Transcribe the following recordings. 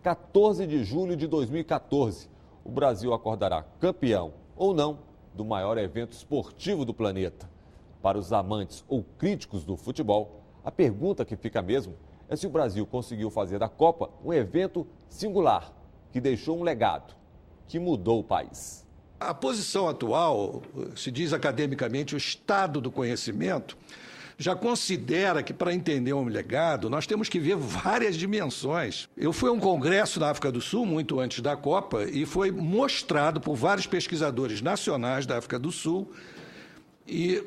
14 de julho de 2014, o Brasil acordará campeão ou não do maior evento esportivo do planeta. Para os amantes ou críticos do futebol, a pergunta que fica mesmo é se o Brasil conseguiu fazer da Copa um evento singular, que deixou um legado, que mudou o país. A posição atual, se diz academicamente, o estado do conhecimento, já considera que para entender um legado, nós temos que ver várias dimensões. Eu fui a um congresso na África do Sul, muito antes da Copa, e foi mostrado por vários pesquisadores nacionais da África do Sul e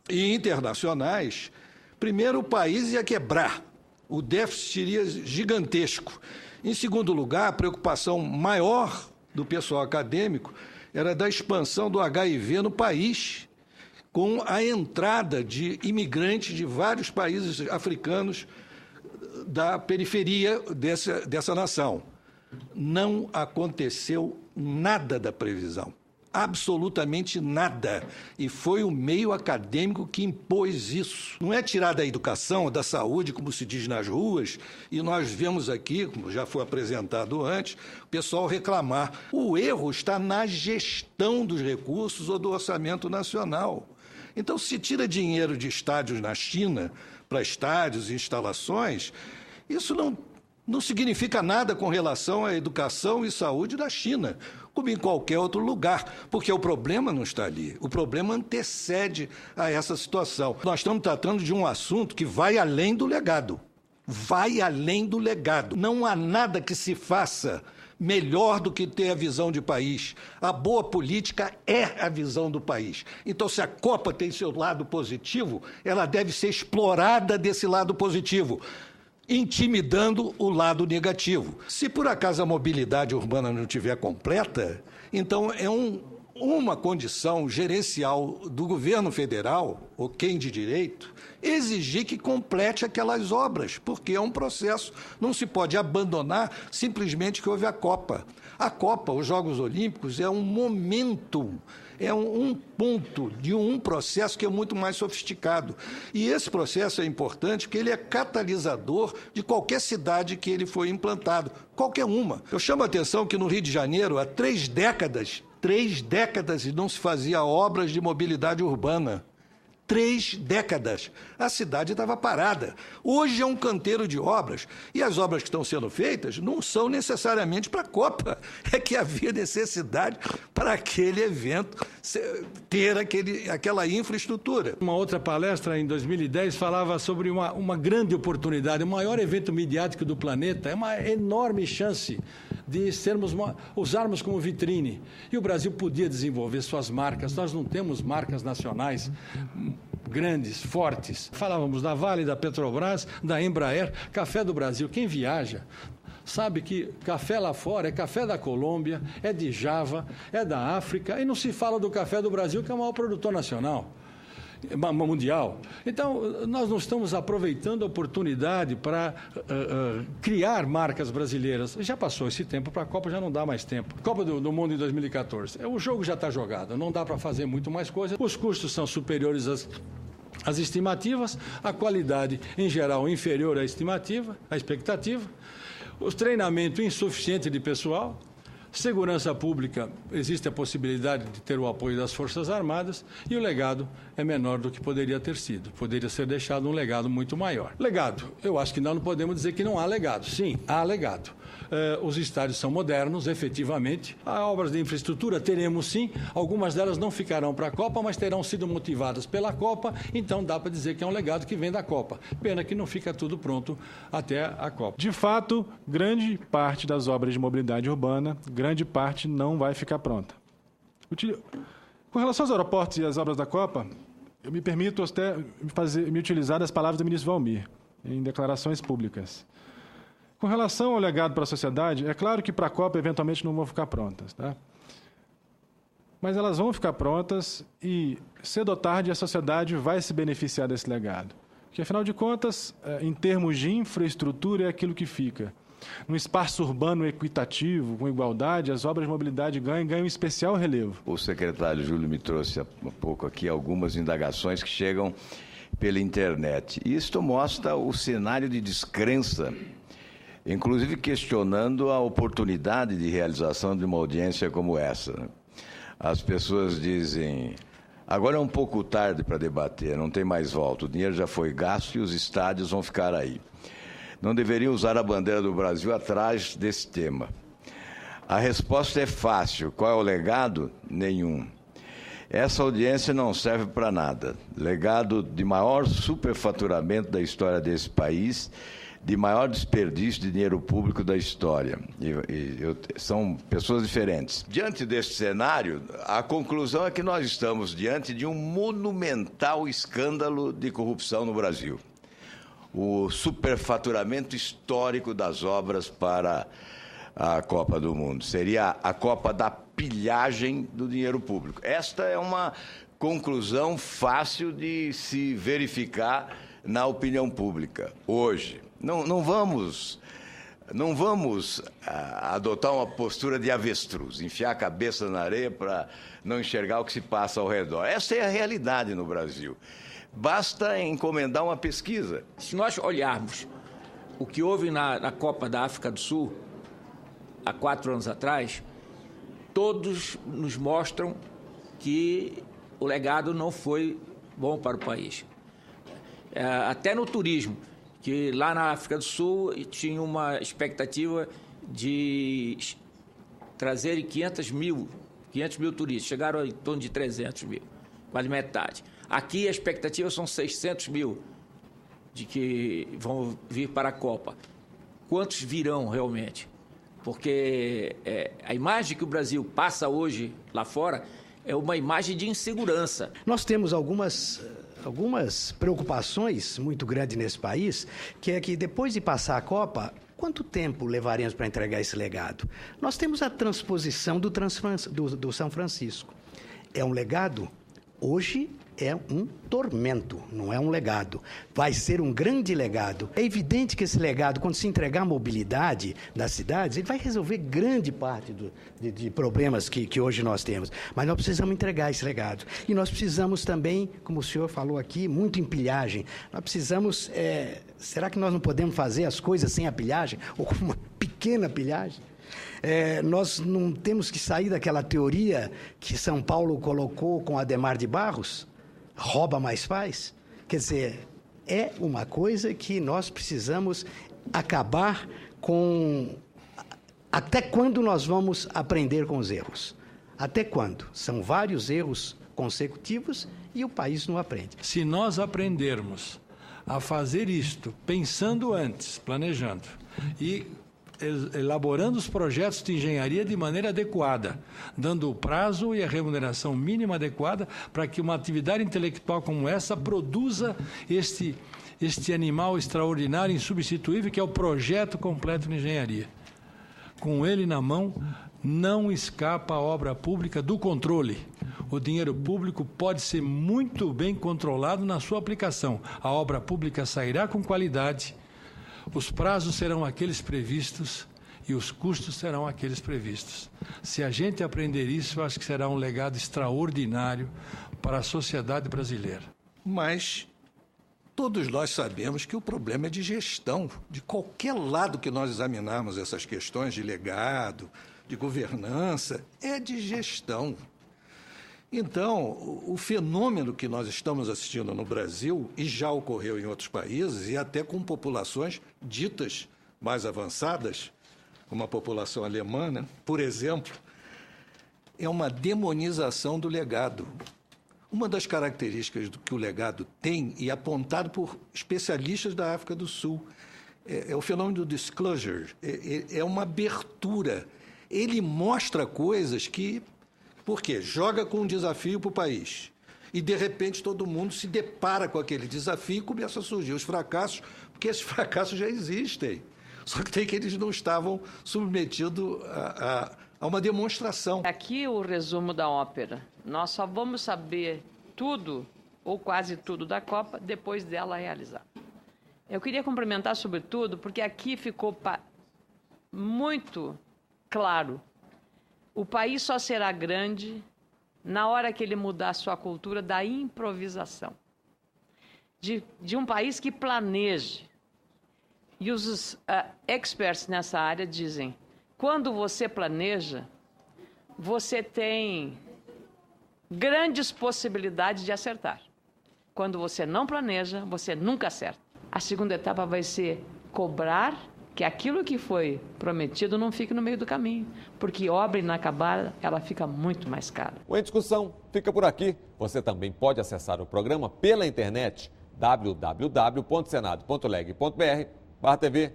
internacionais. Primeiro, o país ia quebrar, o déficit seria gigantesco. Em segundo lugar, a preocupação maior do pessoal acadêmico era da expansão do HIV no país, com a entrada de imigrantes de vários países africanos da periferia dessa nação. Não aconteceu nada da previsão, absolutamente nada. E foi o meio acadêmico que impôs isso. Não é tirar da educação, da saúde, como se diz nas ruas, e nós vemos aqui, como já foi apresentado antes, o pessoal reclamar. O erro está na gestão dos recursos ou do orçamento nacional. Então, se tira dinheiro de estádios na China para estádios e instalações, isso não significa nada com relação à educação e saúde da China, como em qualquer outro lugar, porque o problema não está ali. O problema antecede a essa situação. Nós estamos tratando de um assunto que vai além do legado. Vai além do legado. Não há nada que se faça melhor do que ter a visão de país. A boa política é a visão do país. Então, se a Copa tem seu lado positivo, ela deve ser explorada desse lado positivo, intimidando o lado negativo. Se por acaso a mobilidade urbana não estiver completa, então é uma condição gerencial do governo federal, ou quem de direito, exigir que complete aquelas obras, porque é um processo. Não se pode abandonar simplesmente que houve a Copa. A Copa, os Jogos Olímpicos, é um momento, é um ponto de um processo que é muito mais sofisticado. E esse processo é importante porque ele é catalisador de qualquer cidade que ele foi implantado, qualquer uma. Eu chamo a atenção que no Rio de Janeiro, há 3 décadas e não se fazia obras de mobilidade urbana. 3 décadas. A cidade estava parada. Hoje é um canteiro de obras. E as obras que estão sendo feitas não são necessariamente para a Copa. É que havia necessidade para aquele evento ter aquela infraestrutura. Uma outra palestra em 2010 falava sobre uma grande oportunidade, o maior evento midiático do planeta. É uma enorme chance de usarmos como vitrine. E o Brasil podia desenvolver suas marcas. Nós não temos marcas nacionais grandes, fortes. Falávamos da Vale, da Petrobras, da Embraer, Café do Brasil. Quem viaja sabe que café lá fora é café da Colômbia, é de Java, é da África, e não se fala do café do Brasil, que é o maior produtor nacional, mundial. Então, nós não estamos aproveitando a oportunidade para criar marcas brasileiras. Já passou esse tempo, para a Copa já não dá mais tempo. Copa do Mundo em 2014. O jogo já está jogado, não dá para fazer muito mais coisa. Os custos são superiores às estimativas, a qualidade, em geral, inferior à expectativa, o treinamento insuficiente de pessoal. Segurança pública, existe a possibilidade de ter o apoio das Forças Armadas e o legado é menor do que poderia ter sido. Poderia ser deixado um legado muito maior. Legado, eu acho que nós não podemos dizer que não há legado. Sim, há legado. Os estádios são modernos, efetivamente. Há obras de infraestrutura, teremos sim. Algumas delas não ficarão para a Copa, mas terão sido motivadas pela Copa. Então dá para dizer que é um legado que vem da Copa. Pena que não fica tudo pronto até a Copa. De fato, grande parte das obras de mobilidade urbana, grande parte não vai ficar pronta. Com relação aos aeroportos e às obras da Copa, eu me permito até me utilizar das palavras do ministro Valmir, em declarações públicas. Com relação ao legado para a sociedade, é claro que para a Copa eventualmente não vão ficar prontas, tá? Mas elas vão ficar prontas e, cedo ou tarde, a sociedade vai se beneficiar desse legado. Porque, afinal de contas, em termos de infraestrutura, é aquilo que fica. Num espaço urbano equitativo, com igualdade, as obras de mobilidade ganham especial relevo. O secretário Júlio me trouxe há pouco aqui algumas indagações que chegam pela internet. E isto mostra o cenário de descrença inclusive questionando a oportunidade de realização de uma audiência como essa. As pessoas dizem, agora é um pouco tarde para debater, não tem mais volta, o dinheiro já foi gasto e os estádios vão ficar aí. Não deveriam usar a bandeira do Brasil atrás desse tema. A resposta é fácil, qual é o legado? Nenhum. Essa audiência não serve para nada. Legado de maior superfaturamento da história desse país, de maior desperdício de dinheiro público da história. São pessoas diferentes. Diante deste cenário, a conclusão é que nós estamos diante de um monumental escândalo de corrupção no Brasil. O superfaturamento histórico das obras para a Copa do Mundo. Seria a Copa da pilhagem do dinheiro público. Esta é uma conclusão fácil de se verificar na opinião pública hoje. Não vamos adotar uma postura de avestruz, enfiar a cabeça na areia para não enxergar o que se passa ao redor. Essa é a realidade no Brasil. Basta encomendar uma pesquisa. Se nós olharmos o que houve na Copa da África do Sul, há 4 anos atrás, todos nos mostram que o legado não foi bom para o país. Até no turismo, que lá na África do Sul tinha uma expectativa de trazerem 500 mil turistas, chegaram em torno de 300 mil, quase metade. Aqui a expectativa são 600 mil de que vão vir para a Copa. Quantos virão realmente? Porque a imagem que o Brasil passa hoje lá fora é uma imagem de insegurança. Nós temos algumas preocupações muito grandes nesse país, que é que depois de passar a Copa, quanto tempo levaremos para entregar esse legado? Nós temos a transposição do São Francisco. É um legado? Hoje é um tormento, não é um legado. Vai ser um grande legado. É evidente que esse legado, quando se entregar a mobilidade das cidades, ele vai resolver grande parte de problemas que hoje nós temos. Mas nós precisamos entregar esse legado. E nós precisamos também, como o senhor falou aqui, muito em pilhagem. Nós precisamos... será que nós não podemos fazer as coisas sem a pilhagem? Ou com uma pequena pilhagem? Nós não temos que sair daquela teoria que São Paulo colocou com Adhemar de Barros, rouba mais faz. Quer dizer, é uma coisa que nós precisamos acabar com... Até quando nós vamos aprender com os erros? Até quando? São vários erros consecutivos e o país não aprende. Se nós aprendermos a fazer isto, pensando antes, planejando, e elaborando os projetos de engenharia de maneira adequada, dando o prazo e a remuneração mínima adequada para que uma atividade intelectual como essa produza este animal extraordinário, insubstituível, que é o projeto completo de engenharia. Com ele na mão, não escapa a obra pública do controle. O dinheiro público pode ser muito bem controlado na sua aplicação. A obra pública sairá com qualidade, os prazos serão aqueles previstos e os custos serão aqueles previstos. Se a gente aprender isso, eu acho que será um legado extraordinário para a sociedade brasileira. Mas todos nós sabemos que o problema é de gestão. De qualquer lado que nós examinarmos essas questões de legado, de governança, é de gestão. Então, o fenômeno que nós estamos assistindo no Brasil, e já ocorreu em outros países, e até com populações ditas mais avançadas, como a população alemã, né? Por exemplo, é uma demonização do legado. Uma das características que o legado tem, e apontado por especialistas da África do Sul, é o fenômeno do disclosure, é uma abertura. Ele mostra coisas que... Por quê? Joga com um desafio para o país. E, de repente, todo mundo se depara com aquele desafio e começa a surgir os fracassos, porque esses fracassos já existem. Só que tem que eles não estavam submetidos a uma demonstração. Aqui o resumo da ópera. Nós só vamos saber tudo, ou quase tudo, da Copa depois dela realizar. Eu queria cumprimentar, sobretudo, porque aqui ficou muito claro. O país só será grande na hora que ele mudar a sua cultura da improvisação. De um país que planeje. E os experts nessa área dizem, quando você planeja, você tem grandes possibilidades de acertar. Quando você não planeja, você nunca acerta. A segunda etapa vai ser cobrar que aquilo que foi prometido não fique no meio do caminho, porque obra inacabada, ela fica muito mais cara. O Em Discussão fica por aqui. Você também pode acessar o programa pela internet, www.senado.leg.br/TV.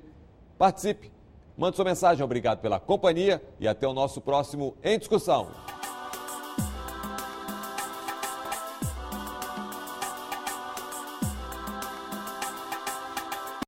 Participe, mande sua mensagem, obrigado pela companhia e até o nosso próximo Em Discussão.